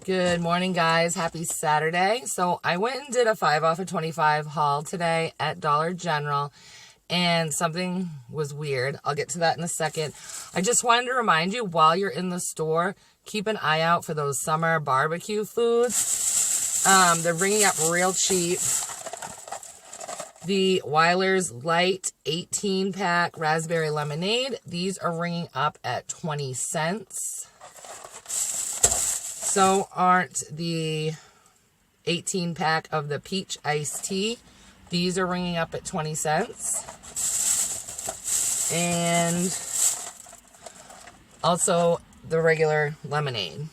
Good morning, guys. Happy Saturday. So I went and did a 5 off of 25 haul today at Dollar General, and something was weird. I'll get to that in a second. I just wanted to remind you, while you're in the store, keep an eye out for those summer barbecue foods. They're bringing up real cheap. The Weiler's Light 18-pack raspberry lemonade. These are ringing up at 20 cents. So aren't the 18-pack of the peach iced tea. These are ringing up at 20 cents. And also the regular lemonade.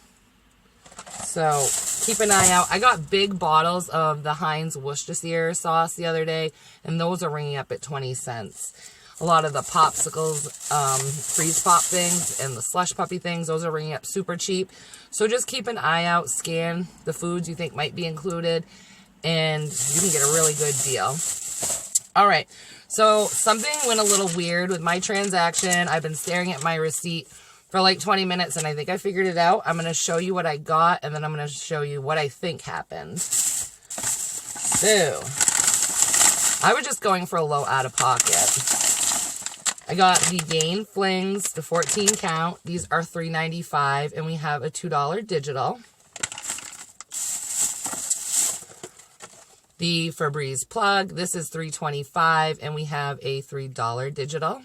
So keep an eye out. I got big bottles of the Heinz Worcestershire sauce the other day, and those are ringing up at 20 cents. A lot of the popsicles, freeze pop things, and the slush puppy things, those are ringing up super cheap. So just keep an eye out, scan the foods you think might be included, and you can get a really good deal. All right, so something went a little weird with my transaction. I've been staring at my receipt for like 20 minutes, and I think I figured it out. I'm going to show you what I got, and then I'm going to show you what I think happened. So, I was just going for a low out-of-pocket. I got the Gain Flings, the 14 count. These are $3.95, and we have a $2 digital. The Febreze plug, this is $3.25, and we have a $3 digital.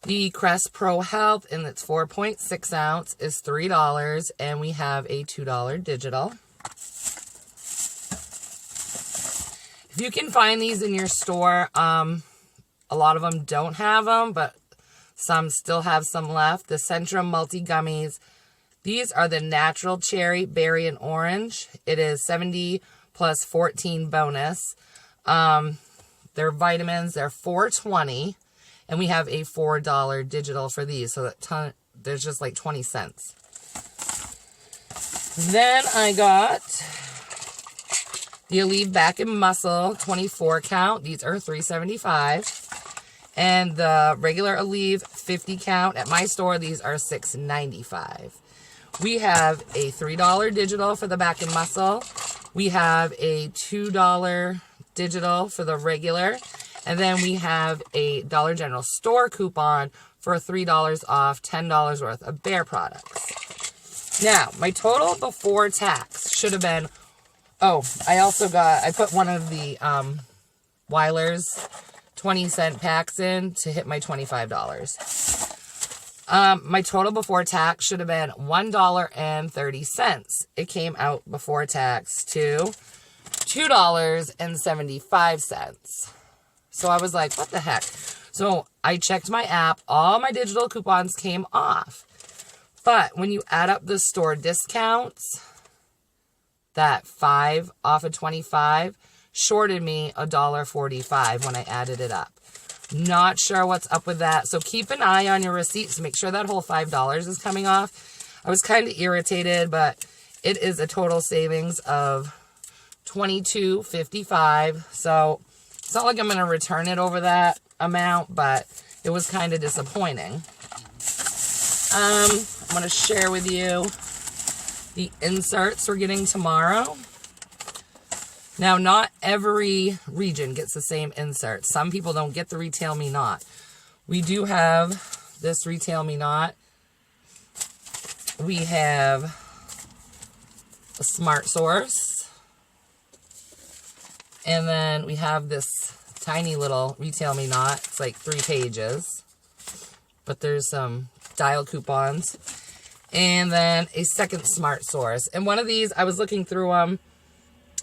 The Crest Pro Health, and it's 4.6 ounce, is $3, and we have a $2 digital. If you can find these in your store, a lot of them don't have them, but some still have some left. The Centrum Multi Gummies. These are the natural cherry, berry, and orange. It is 70 plus 14 bonus. They're vitamins. They're $4.20, and we have a $4 digital for these. So that there's just like 20 cents. Then I got the Aleve Back and Muscle 24 count. These are $3.75. And the regular Aleve 50 count at my store, these are $6.95. We have a $3 digital for the Back and Muscle. We have a $2 digital for the regular. And then we have a Dollar General store coupon for $3 off $10 worth of Bear products. Now, my total before tax should have been, I put one of the Weiler's 20-cent packs in to hit my $25. My total before tax should have been $1.30. It came out before tax to $2.75. So I was like, what the heck? So I checked my app. All my digital coupons came off. But when you add up the store discounts, that 5 off of 25 shorted me $1.45 when I added it up. Not sure what's up with that. So keep an eye on your receipts. Make sure that whole $5 is coming off. I was kind of irritated, but it is a total savings of $22.55. So it's not like I'm going to return it over that amount, but it was kind of disappointing. I'm going to share with you the inserts we're getting tomorrow. Now, not every region gets the same insert. Some people don't get the Retail Me Not. We do have this Retail Me Not. We have a Smart Source. And then we have this tiny little Retail Me Not. It's like 3 pages. But there's some dial coupons. And then a second Smart Source. And one of these, I was looking through them.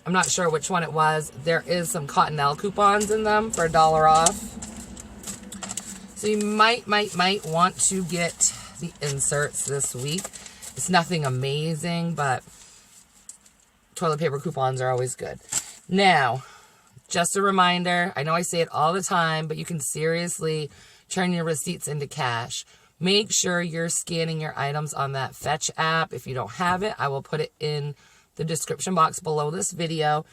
I'm not sure which one it was. There is some Cottonelle coupons in them for $1 off. So you might want to get the inserts this week. It's nothing amazing, but toilet paper coupons are always good. Now, just a reminder, I know I say it all the time, but you can seriously turn your receipts into cash. Make sure you're scanning your items on that Fetch app. If you don't have it, I will put it in the description box below this video.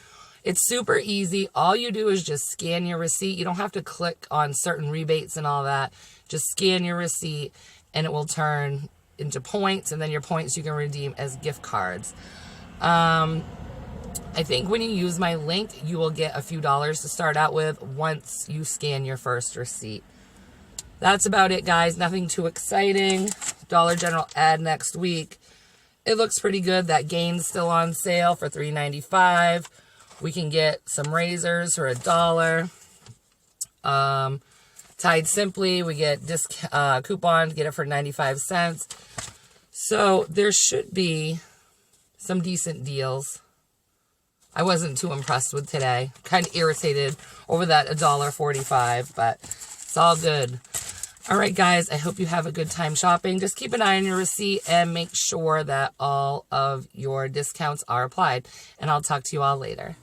It's super easy. All you do is just scan your receipt. You don't have to click on certain rebates and all that. Just scan your receipt and it will turn into points, and then your points you can redeem as gift cards. I think when you use my link, you will get a few dollars to start out with once you scan your first receipt. That's about it, guys. Nothing too exciting. Dollar General ad next week. It looks pretty good. That Gain's still on sale for $3.95. We can get some razors for $1. Tide Simply, we get coupon to get it for 95 cents. So there should be some decent deals. I wasn't too impressed with today. Kind of irritated over that $1.45, but it's all good. All right, guys, I hope you have a good time shopping. Just keep an eye on your receipt and make sure that all of your discounts are applied. And I'll talk to you all later.